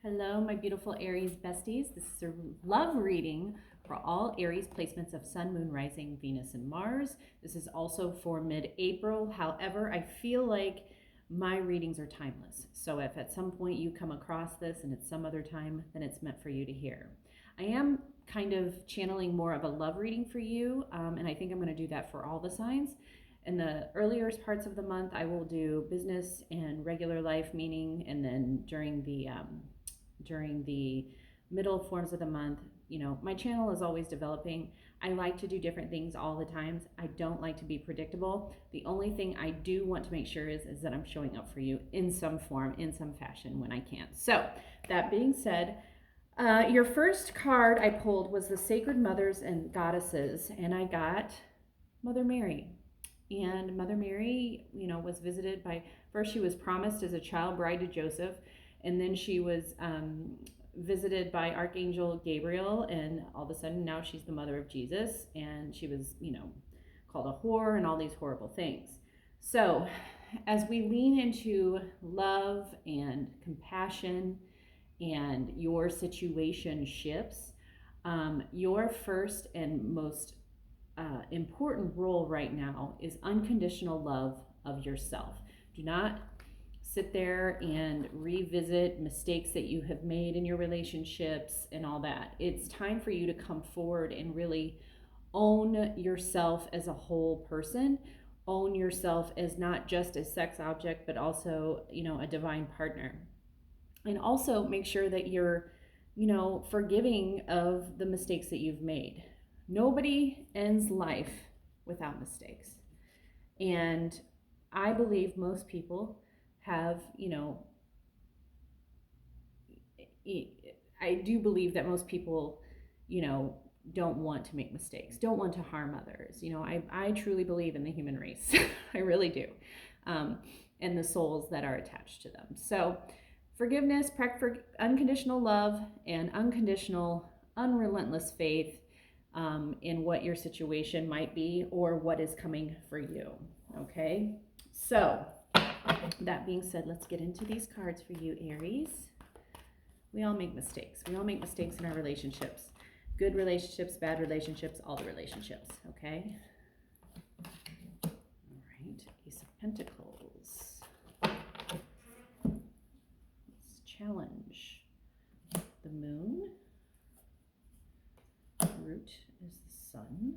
Hello, my beautiful Aries besties. This is a love reading for all Aries placements of Sun, Moon, Rising, Venus, and Mars. This is also for mid-April. However, I feel like my readings are timeless. So if at some point you come across this and it's some other time, then it's meant for you to hear. I am kind of channeling more of a love reading for you, and I think I'm going to do that for all the signs. In the earlier parts of the month, I will do business and regular life meaning, and then during the middle forms of the month, my channel is always developing. I like to do different things all the times. I don't like to be predictable. The only thing I do want to make sure is that I'm showing up for you in some form, in some fashion when I can. So that being said, your first card I pulled was the Sacred Mothers and Goddesses, and I got Mother Mary. And Mother Mary, was visited by, first she was promised as a child bride to Joseph, and then she was visited by Archangel Gabriel, and all of a sudden now she's the mother of Jesus, and she was, called a whore and all these horrible things. So as we lean into love and compassion and your situation shifts, your first and most important role right now is unconditional love of yourself. Do not sit there and revisit mistakes that you have made in your relationships and all that. It's time for you to come forward and really own yourself as a whole person. Own yourself as not just a sex object, but also, a divine partner. And also make sure that you're, forgiving of the mistakes that you've made. Nobody ends life without mistakes. And I believe most people have, I do believe that most people, don't want to make mistakes, don't want to harm others. I truly believe in the human race. I really do. And the souls that are attached to them. So forgiveness, unconditional love, and unconditional, unrelentless faith in what your situation might be or what is coming for you. Okay? So that being said, let's get into these cards for you, Aries. We all make mistakes. We all make mistakes in our relationships. Good relationships, bad relationships, all the relationships, okay? All right, Ace of Pentacles. Let's challenge the moon. Root is the sun.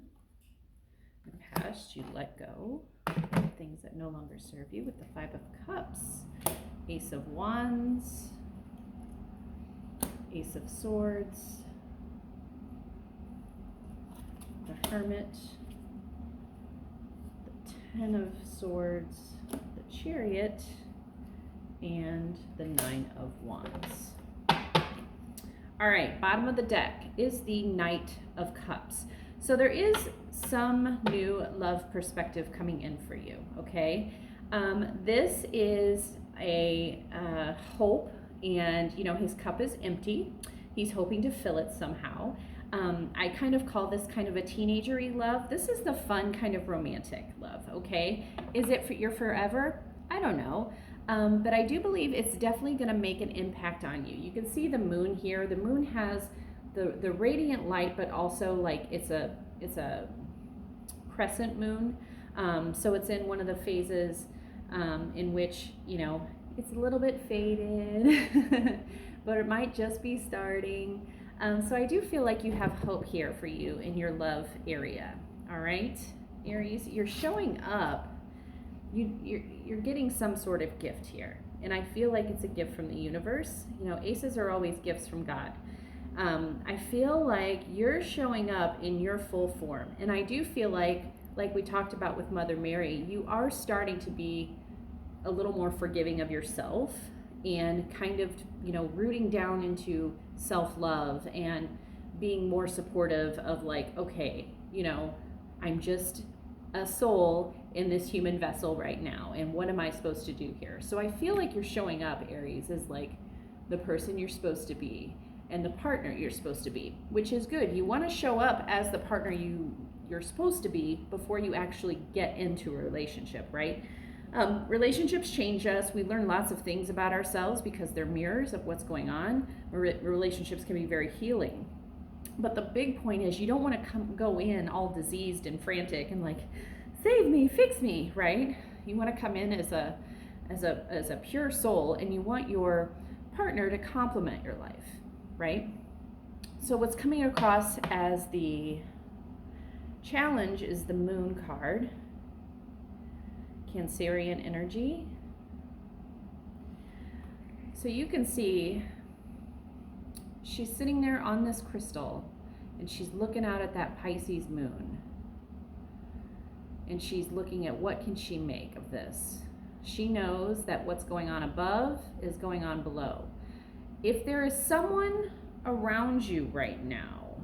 In the past, you let go of things that no longer serve you with the Five of Cups, Ace of Wands, Ace of Swords, the Hermit, the Ten of Swords, the Chariot, and the Nine of Wands. All right, bottom of the deck is the Knight of Cups. So there is some new love perspective coming in for you, okay? This is a hope, and his cup is empty. He's hoping to fill it somehow. I kind of call this kind of a teenager-y love. This is the fun kind of romantic love, okay? Is it for your forever? I don't know. But I do believe it's definitely going to make an impact on you. You can see the moon here. The moon has the radiant light, but also like it's a crescent moon. So it's in one of the phases in which, it's a little bit faded, but it might just be starting. So I do feel like you have hope here for you in your love area. All right, Aries, you're showing up. You're getting some sort of gift here, and I feel like it's a gift from the universe. Aces are always gifts from God. I feel like you're showing up in your full form, and I do feel like we talked about with Mother Mary, you are starting to be a little more forgiving of yourself and kind of, rooting down into self-love and being more supportive of like, okay, I'm just a soul in this human vessel right now, and what am I supposed to do here? So I feel like you're showing up, Aries, as like the person you're supposed to be and the partner you're supposed to be, which is good. You want to show up as the partner you're supposed to be before you actually get into a relationship, right? Relationships change us. We learn lots of things about ourselves because they're mirrors of what's going on. Relationships can be very healing. But the big point is you don't want to go in all diseased and frantic and like, save me, fix me, right? You want to come in as a pure soul, and you want your partner to complement your life, right? So what's coming across as the challenge is the Moon card, Cancerian energy. So you can see she's sitting there on this crystal, and she's looking out at that Pisces moon, and she's looking at what can she make of this. She knows that what's going on above is going on below. If there is someone around you right now,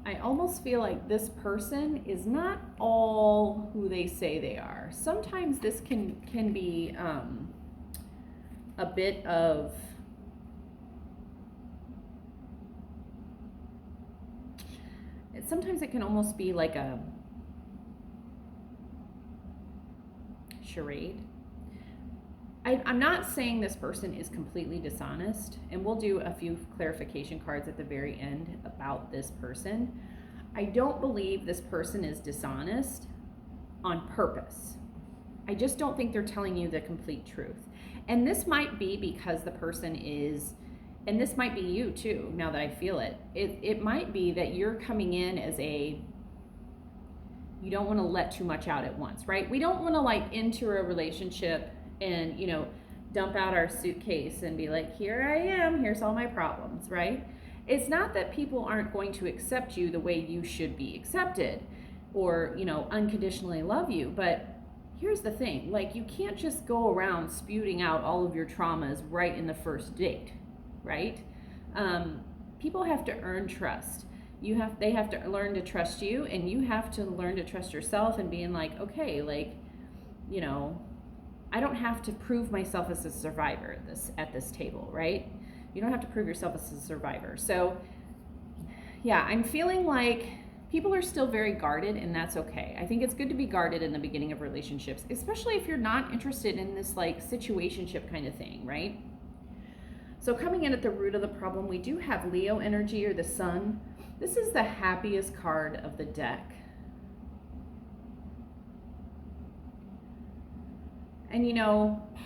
I almost feel like this person is not all who they say they are. Sometimes this can be a bit of sometimes it can almost be like a charade. I'm not saying this person is completely dishonest, and we'll do a few clarification cards at the very end about this person. I don't believe this person is dishonest on purpose. I just don't think they're telling you the complete truth. And this might be because the person is, and this might be you too, now that I feel it. It might be that you're coming in as you don't want to let too much out at once, right? We don't want to like enter a relationship and, dump out our suitcase and be like, here I am, here's all my problems, right? It's not that people aren't going to accept you the way you should be accepted or, unconditionally love you. But here's the thing, like, you can't just go around spewing out all of your traumas right in the first date, right? People have to earn trust. They have to learn to trust you, and you have to learn to trust yourself and being like, okay, like, I don't have to prove myself as a survivor at this table, right? You don't have to prove yourself as a survivor. So yeah, I'm feeling like people are still very guarded, and that's okay. I think it's good to be guarded in the beginning of relationships, especially if you're not interested in this like situationship kind of thing, right? So coming in at the root of the problem, we do have Leo energy, or the sun. This is the happiest card of the deck. And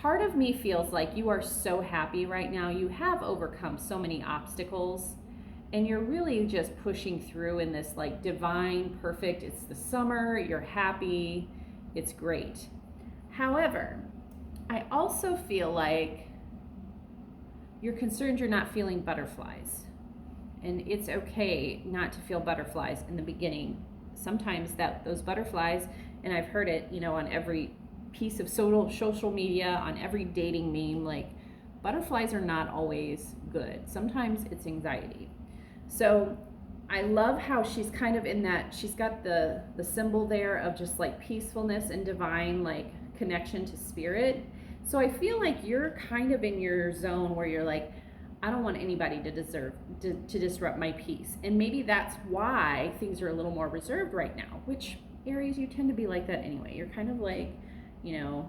part of me feels like you are so happy right now. You have overcome so many obstacles, and you're really just pushing through in this like divine, perfect, it's the summer, you're happy, it's great. However, I also feel like you're concerned you're not feeling butterflies. And it's okay not to feel butterflies in the beginning. Sometimes those butterflies, and I've heard it, on every piece of social media, on every dating meme, like, butterflies are not always good. Sometimes it's anxiety. So I love how she's kind of in that, she's got the symbol there of just like peacefulness and divine like connection to spirit. So I feel like you're kind of in your zone where you're like, I don't want anybody to disrupt my peace. And maybe that's why things are a little more reserved right now, which Aries, you tend to be like that anyway. You're kind of like, you're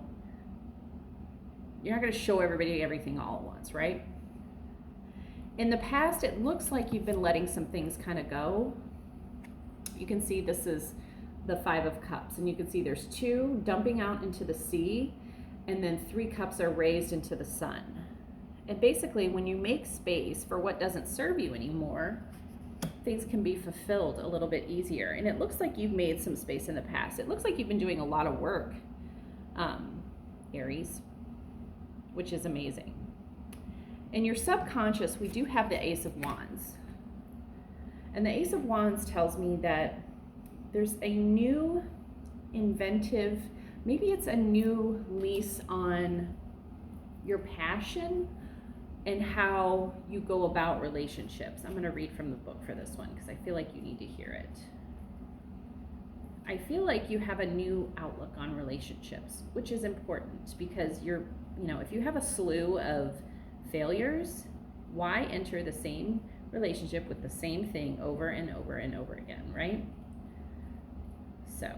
not going to show everybody everything all at once, right? In the past, it looks like you've been letting some things kind of go. You can see this is the 5 of Cups, and you can see there's 2 dumping out into the sea, and then 3 cups are raised into the sun. And basically, when you make space for what doesn't serve you anymore, things can be fulfilled a little bit easier. And it looks like you've made some space in the past. It looks like you've been doing a lot of work, Aries, which is amazing. In your subconscious, we do have the Ace of Wands. And the Ace of Wands tells me that there's a new inventive, maybe it's a new lease on your passion and how you go about relationships. I'm going to read from the book for this one because I feel like you need to hear it. I feel like you have a new outlook on relationships, which is important because if you have a slew of failures, why enter the same relationship with the same thing over and over and over again, right? So,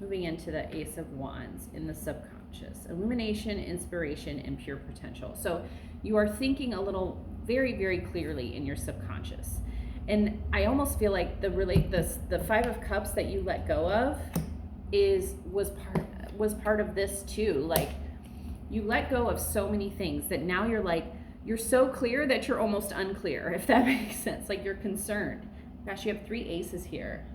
moving into the Ace of Wands in the subconscious. Illumination, inspiration, and pure potential. So you are thinking a little very, very clearly in your subconscious. And I almost feel like the Five of Cups that you let go of was part of this too. Like, you let go of so many things that now you're so clear that you're almost unclear, if that makes sense. Like, you're concerned. Gosh, you have 3 aces here.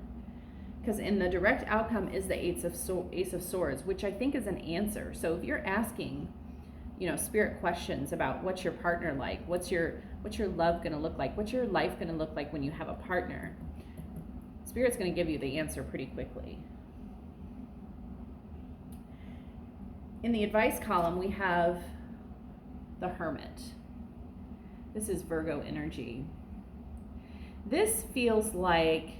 Because in the direct outcome is the Ace of Swords, which I think is an answer. So if you're asking, spirit questions about what's your partner like, what's your love going to look like, what's your life going to look like when you have a partner, Spirit's going to give you the answer pretty quickly. In the advice column, we have the Hermit. This is Virgo energy. This feels like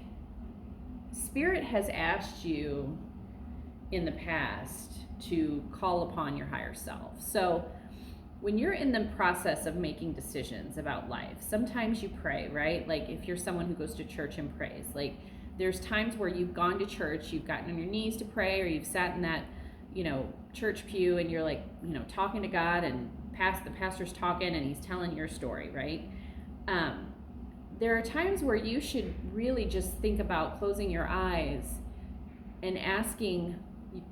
Spirit has asked you in the past to call upon your higher self. So when you're in the process of making decisions about life, sometimes you pray, right? Like, if you're someone who goes to church and prays, like, there's times where you've gone to church, you've gotten on your knees to pray, or you've sat in that, church pew and you're like, talking to God, and the pastor's talking and he's telling your story, right? There are times where you should really just think about closing your eyes and asking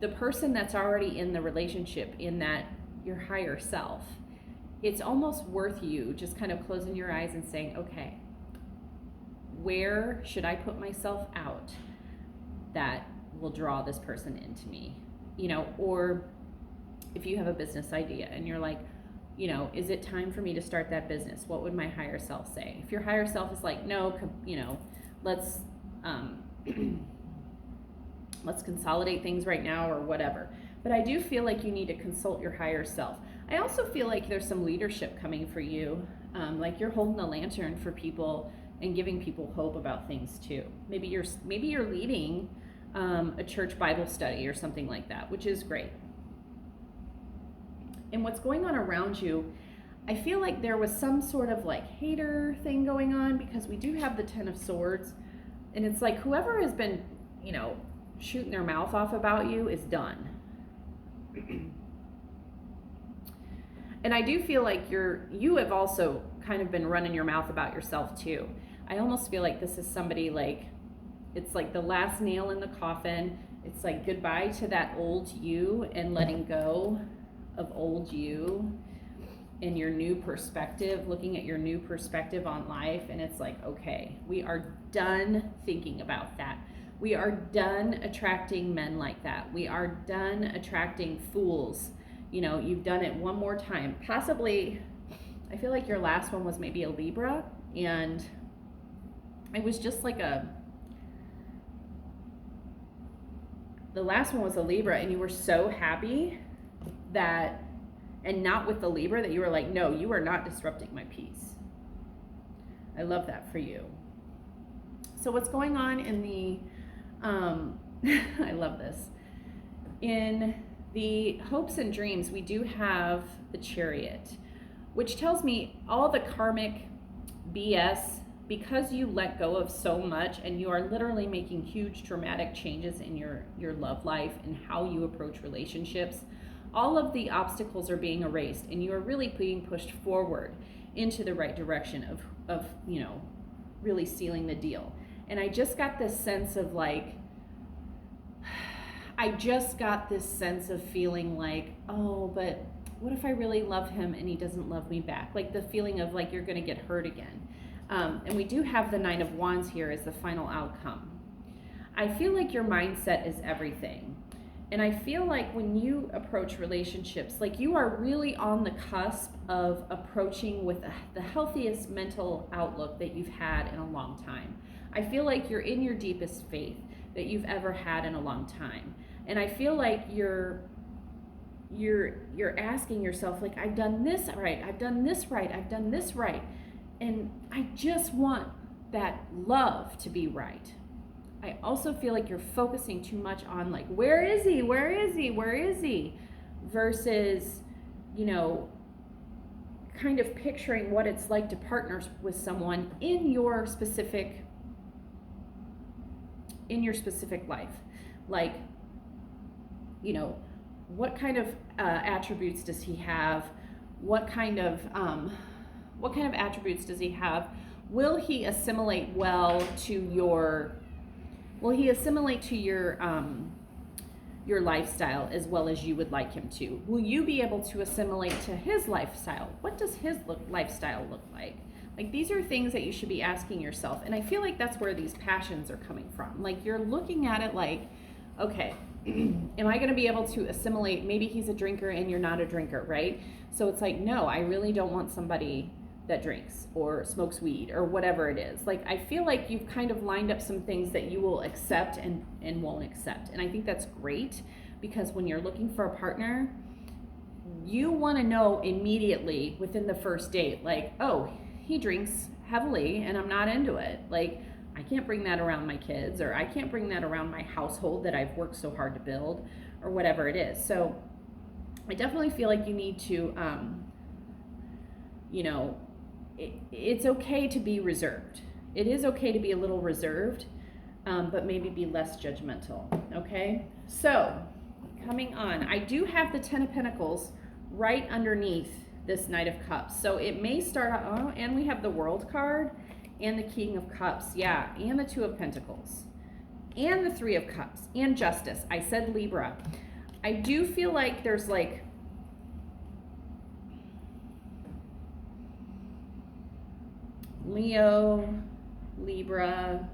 the person that's already in the relationship, in that your higher self, it's almost worth you just kind of closing your eyes and saying, okay, where should I put myself out that will draw this person into me? Or if you have a business idea and you're like, is it time for me to start that business? What would my higher self say? If your higher self is like, no, let's let's consolidate things right now, or whatever. But I do feel like you need to consult your higher self. I also feel like there's some leadership coming for you. Like, you're holding a lantern for people and giving people hope about things too. Maybe you're leading a church Bible study or something like that, which is great. And what's going on around you, I feel like there was some sort of like hater thing going on, because we do have the 10 of Swords, and it's like whoever has been, shooting their mouth off about you is done. And I do feel like you have also kind of been running your mouth about yourself too. I almost feel like this is somebody, like, it's like the last nail in the coffin. It's like goodbye to that old you and letting go of old you and your new perspective, looking at your new perspective on life. And it's like, okay, we are done thinking about that. We are done attracting men like that. We are done attracting fools. You've done it one more time. Possibly, I feel like your last one was maybe a Libra, and it was just like the last one was a Libra, and you were so happy that, and not with the Libra, that you were like, no, you are not disrupting my peace. I love that for you. So what's going on in the, I love this. In the hopes and dreams, we do have the Chariot, which tells me all the karmic BS, because you let go of so much and you are literally making huge dramatic changes in your love life and how you approach relationships. All of the obstacles are being erased, and you are really being pushed forward into the right direction of really sealing the deal. And I just got this sense of like, feeling like, oh, but what if I really love him and he doesn't love me back? Like, the feeling of like you're going to get hurt again. And we do have the 9 of Wands here as the final outcome. I feel like your mindset is everything. And I feel like when you approach relationships, like, you are really on the cusp of approaching with the healthiest mental outlook that you've had in a long time. I feel like you're in your deepest faith that you've ever had in a long time. And I feel like you're asking yourself, like, I've done this right, I've done this right, I've done this right. And I just want that love to be right. I also feel like you're focusing too much on, like, where is he? Where is he? Where is he? Versus, kind of picturing what it's like to partner with someone in your specific in your specific life. Like, you know, what kind of attributes does he have? What kind of attributes does he have? Will he assimilate well to your your lifestyle as well as you would like him to? Will you be able to assimilate to his lifestyle? What does his lifestyle look like? Like, these are things that you should be asking yourself. And I feel like that's where these passions are coming from. Like, you're looking at it like, okay, am I going to be able to assimilate? Maybe he's a drinker and you're not a drinker, right? So it's like, no, I really don't want somebody that drinks or smokes weed or whatever it is. Like, I feel like you've kind of lined up some things that you will accept and won't accept. And I think that's great, because when you're looking for a partner, you want to know immediately within the first date, like, oh, he drinks heavily and I'm not into it. Like, I can't bring that around my kids, or I can't bring that around my household that I've worked so hard to build, or whatever it is. So I definitely feel like you need to, it's okay to be reserved. It is okay to be a little reserved, but maybe be less judgmental, okay? So, coming on, I do have the Ten of Pentacles right underneath this Knight of Cups. So it may start out, oh, and we have the World card, and the King of Cups, yeah, and the Two of Pentacles, and the Three of Cups, and Justice. I said Libra. I do feel like there's like, Leo, Libra,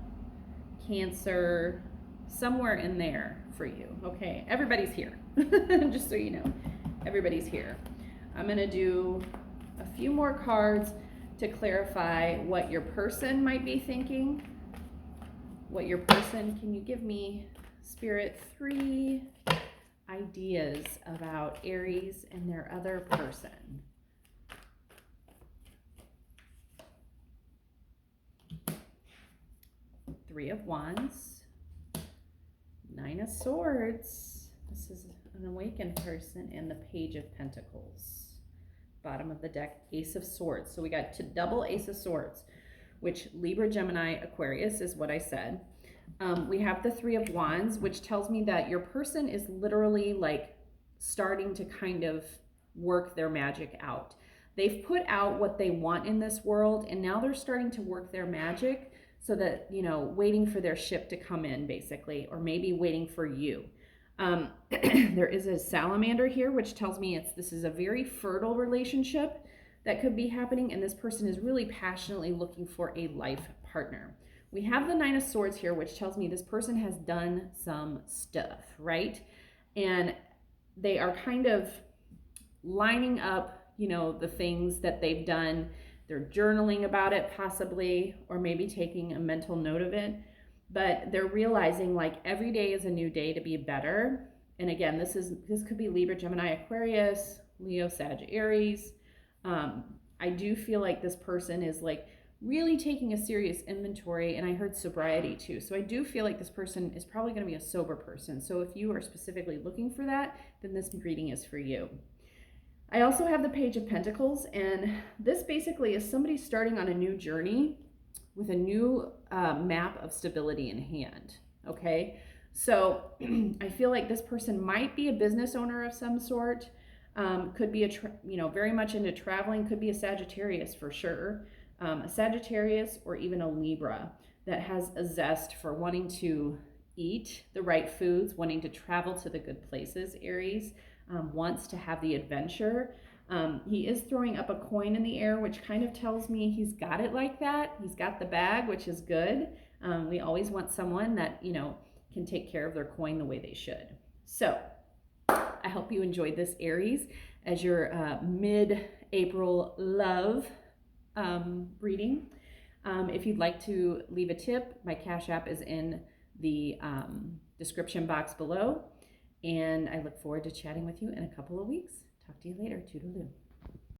Cancer, somewhere in there for you, okay? Everybody's here, just so you know, everybody's here. I'm going to do a few more cards to clarify what your person might be thinking. Can you give me, Spirit, 3 ideas about Aries and their other person? Three of Wands, Nine of Swords. This is an awakened person, and the Page of Pentacles. Bottom of the deck, Ace of Swords. So we got to double Ace of Swords, which Libra, Gemini, Aquarius is what I said. We have the Three of Wands, which tells me that your person is literally like starting to kind of work their magic out. They've put out what they want in this world, and now they're starting to work their magic, so that, you know, waiting for their ship to come in, basically, or maybe waiting for you. There is a salamander here, which tells me this is a very fertile relationship that could be happening, and this person is really passionately looking for a life partner. We have the Nine of Swords here, which tells me this person has done some stuff, right? And they are kind of lining up, you know, the things that they've done. They're journaling about it possibly, or maybe taking a mental note of it. But they're realizing like every day is a new day to be better. And again, this could be Libra, Gemini, Aquarius, Leo, Sag, Aries. I do feel like this person is like really taking a serious inventory, and I heard sobriety too. So I do feel like this person is probably going to be a sober person. So if you are specifically looking for that, then this reading is for you. I also have the Page of Pentacles, and this basically is somebody starting on a new journey with a new map of stability in hand, okay? So I feel like this person might be a business owner of some sort, could be very much into traveling, could be a Sagittarius for sure, a Sagittarius or even a Libra that has a zest for wanting to eat the right foods, wanting to travel to the good places, Aries. Wants to have the adventure. He is throwing up a coin in the air, which kind of tells me he's got it like that. He's got the bag, which is good. We always want someone that, you know, can take care of their coin the way they should. So I hope you enjoyed this, Aries, as your mid-April love reading. If you'd like to leave a tip, my Cash App is in the description box below. And I look forward to chatting with you in a couple of weeks. Talk to you later. Toodaloo.